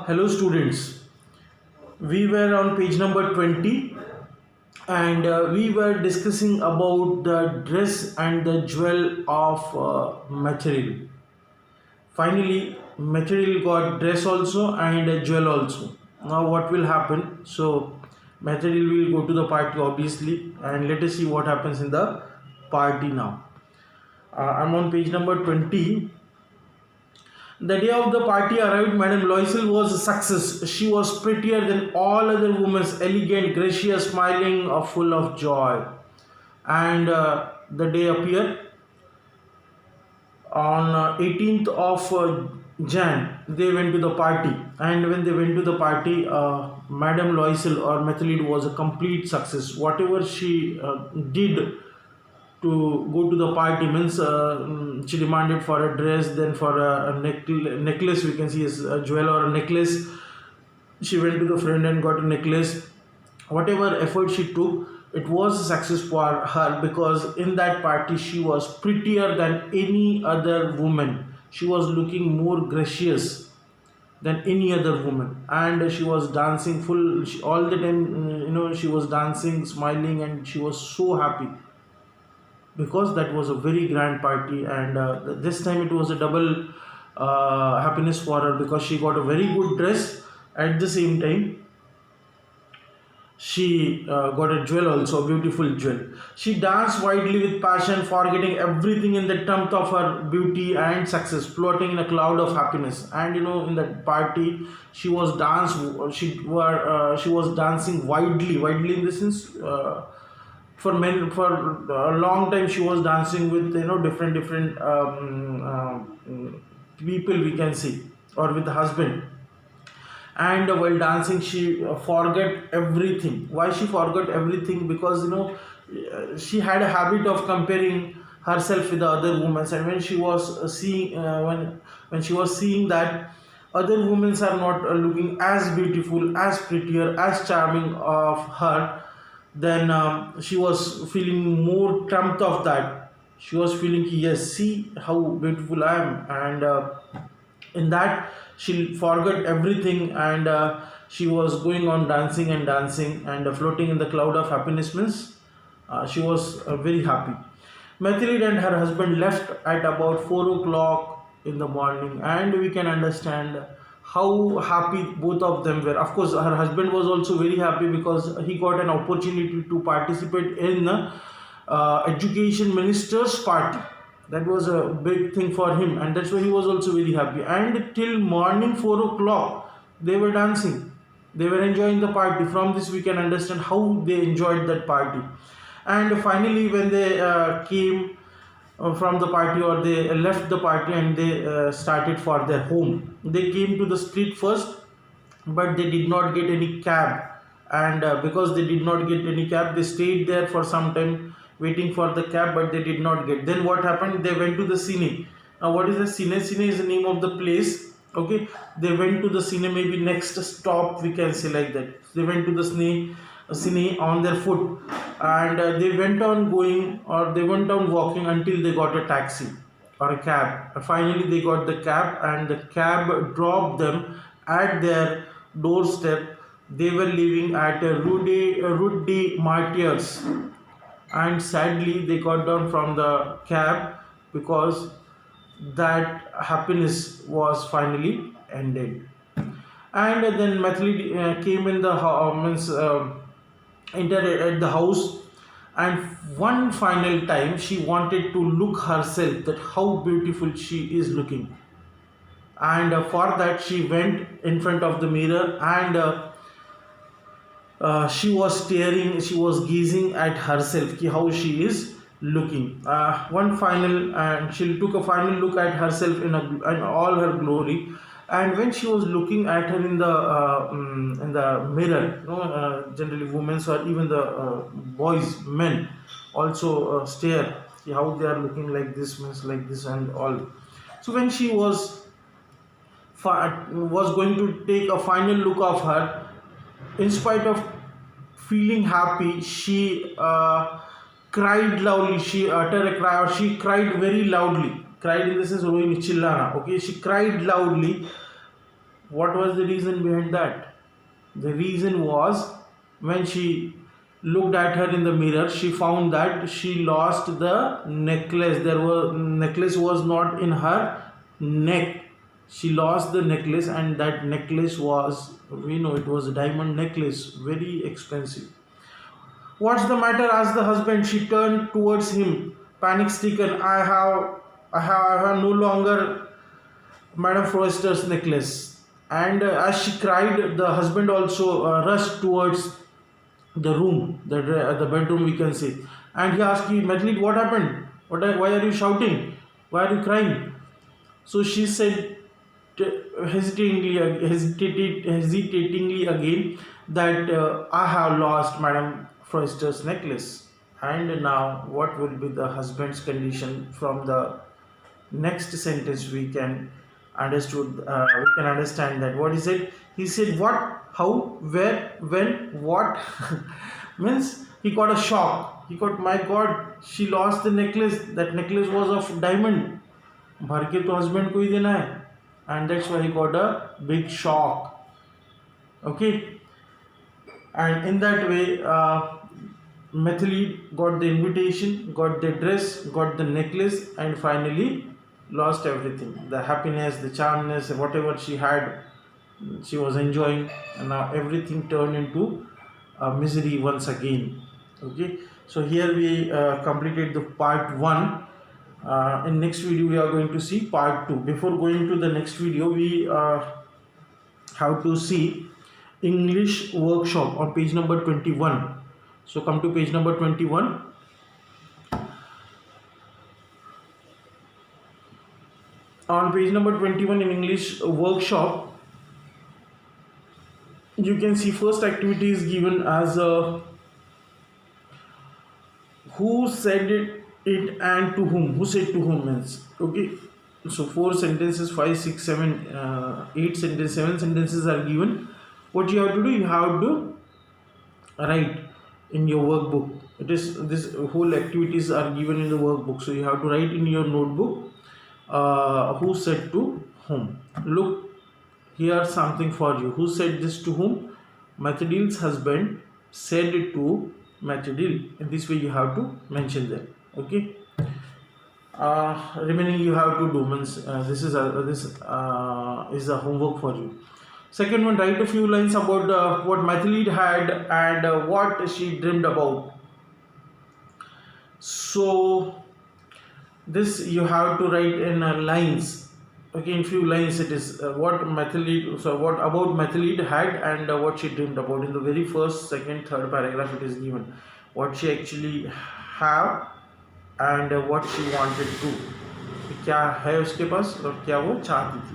Hello students, we were on page number 20 and we were discussing about the dress and the jewel of material. Finally, material got dress also and jewel also. Now what will happen? So material will go to the party obviously, and let us see what happens in the party now. I'm on page number 20. The day of the party arrived, Madame Loisel was a success. She was prettier than all other women, elegant, gracious, smiling, full of joy. And the day appeared on 18th of Jan. They went to the party, and when they went to the party, Madame Loisel or Methelide was a complete success. Whatever she did to go to the party means she demanded for a dress, then for a necklace, we can see as a jewel or a necklace. She went to the friend and got a necklace. Whatever effort she took, it was a success for her, because in that party she was prettier than any other woman. She was looking more gracious than any other woman, and she was dancing all the time. She was dancing, smiling, and she was so happy because that was a very grand party. And this time it was a double happiness for her, because she got a very good dress. At the same time, she got a jewel also, a beautiful jewel. She danced wildly with passion, forgetting everything in the terms of her beauty and success, floating in a cloud of happiness. And in that party, she was dancing wildly in the sense. For a long time she was dancing with different people, we can see, or with the husband. And while dancing she forgot everything. Why she forgot everything? Because she had a habit of comparing herself with the other women, and when she was when she was seeing that other women are not looking as beautiful, as prettier, as charming of her, then she was feeling more trumped of that. She was feeling, yes, see how beautiful I am. And in that she forgot everything, and she was going on dancing and dancing and floating in the cloud of happiness means she was very happy. Methelide and her husband left at about 4 o'clock in the morning, and we can understand how happy both of them were. Of course, her husband was also very happy because he got an opportunity to participate in education minister's party. That was a big thing for him, and that's why he was also very happy. And till morning 4 o'clock, they were dancing. They were enjoying the party. From this, we can understand how they enjoyed that party. And finally, when they came from the party, or they left the party and they started for their home, they came to the street first, but they did not get any cab. And because they did not get any cab, they stayed there for some time waiting for the cab, but they did not get. Then what happened? They went to the cine. Now what is the cine? Cine is the name of the place. Okay, they went to the cine, maybe next stop, we can say like that. They went to the cine on their foot, and they went on going, or they went on walking until they got a taxi or a cab. Finally they got the cab, and the cab dropped them at their doorstep. They were living at Rue de Martyrs, and sadly they got down from the cab because that happiness was finally ended. And then Methelide came in the entered at the house, and one final time she wanted to look herself, that how beautiful she is looking. And for that she went in front of the mirror, and she was staring, she was gazing at herself, how she is looking. One final, and she took a final look at herself in all her glory. And when she was looking at her in the mirror, generally women or even the boys, men also stare, see how they are looking, like this means like this and all. So when she was going to take a final look of her, in spite of feeling happy, she cried loudly. She uttered a cry, or she cried very loudly. Cried in the sense, okay, she cried loudly What was the reason behind that? The reason was, when she looked at her in the mirror, she found that she lost the necklace. Necklace was not in her neck. She lost the necklace, and that necklace was, we know, it was a diamond necklace, very expensive. What's the matter? asked the husband. She turned towards him, panic stricken. I have no longer Madame Forester's necklace. And as she cried, the husband also rushed towards the room, the bedroom, we can say. And he asked me, Madeline, what happened? Why are you shouting? Why are you crying? So she said, hesitatingly again, that I have lost Madame Forester's necklace. And now, what will be the husband's condition? From the next sentence we can understand that what he said. He said, what, how, where, when, what? Means he got a shock. He got, my god, she lost the necklace. That necklace was of diamond. भर के तो husband को ही देना है. And that's why he got a big shock. Okay. And in that way, Mathilde got the invitation, got the dress, got the necklace, and finally lost everything. The happiness, the charmness, whatever she had, she was enjoying, and now everything turned into misery once again. Okay, so here we completed the part 1. In next video we are going to see part 2. Before going to the next video, we have to see English workshop on page number 21. So come to page number 21. On page number 21 in English workshop, you can see first activity is given as who said it and to whom. Who said to whom means, okay. So 4 sentences, 5, 6, 7, 8 sentences, 7 sentences are given. What you have to do, you have to write in your workbook. It is, this whole activities are given in the workbook, so you have to write in your notebook who said to whom. Look, here something for you. Who said this to whom? Mathilde's husband said it to Mathilde. In this way you have to mention them. Okay. Remaining you have to do, means this is a homework for you. Second one, write a few lines about what Mathilde had and what she dreamed about. So this you have to write in lines. Okay, in few lines it is what Mathilde, so what about Mathilde had and what she dreamed about. In the very first, second, third paragraph it is given what she actually have and what she wanted to. क्या है उसके पास और क्या वो चाहती थी.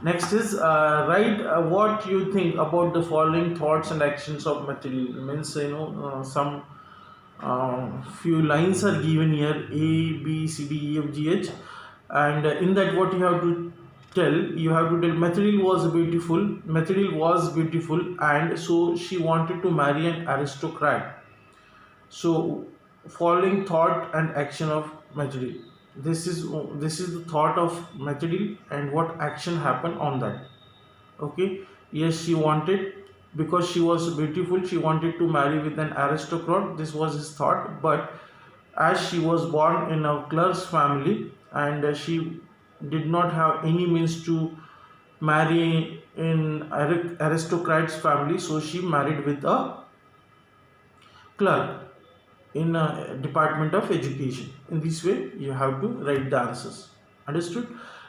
Next is write what you think about the following thoughts and actions of Mathilde. Means some few lines are given here, A, B, C, D, E, F, G, H, and in that what you have to tell, Mathilde was beautiful, and so she wanted to marry an aristocrat. So following thought and action of Mathilde. This is the thought of Mathilde and what action happened on that. Okay. Yes, she wanted, because she was beautiful, she wanted to marry with an aristocrat. This was his thought. But as she was born in a clerk's family and she did not have any means to marry in aristocrat's family, so she married with a clerk in a department of education. In this way you have to write the answers. Understood?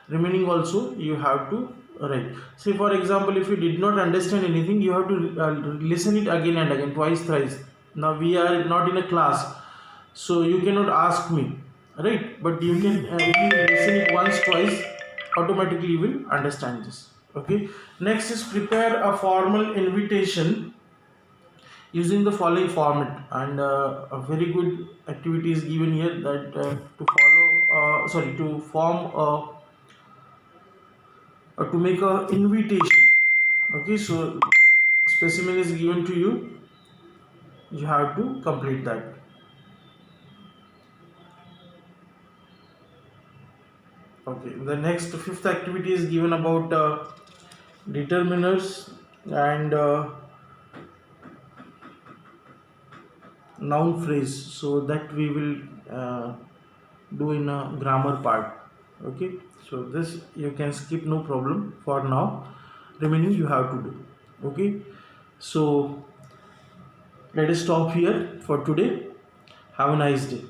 Remaining also you have to write. Say for example, if you did not understand anything, you have to listen it again and again, twice, thrice. Now we are not in a class, so you cannot ask me, right? But you can if you listen it once, twice, automatically you will understand this. Okay. Next is prepare a formal invitation using the following format, and a very good activity is given here, that to form to make a invitation. Okay, so specimen is given to you, you have to complete that. Okay, the next fifth activity is given about determiners and noun phrase, so that we will do in a grammar part. Okay, so this you can skip, no problem for now. Remaining you have to do. Okay, so let us stop here for today. Have a nice day.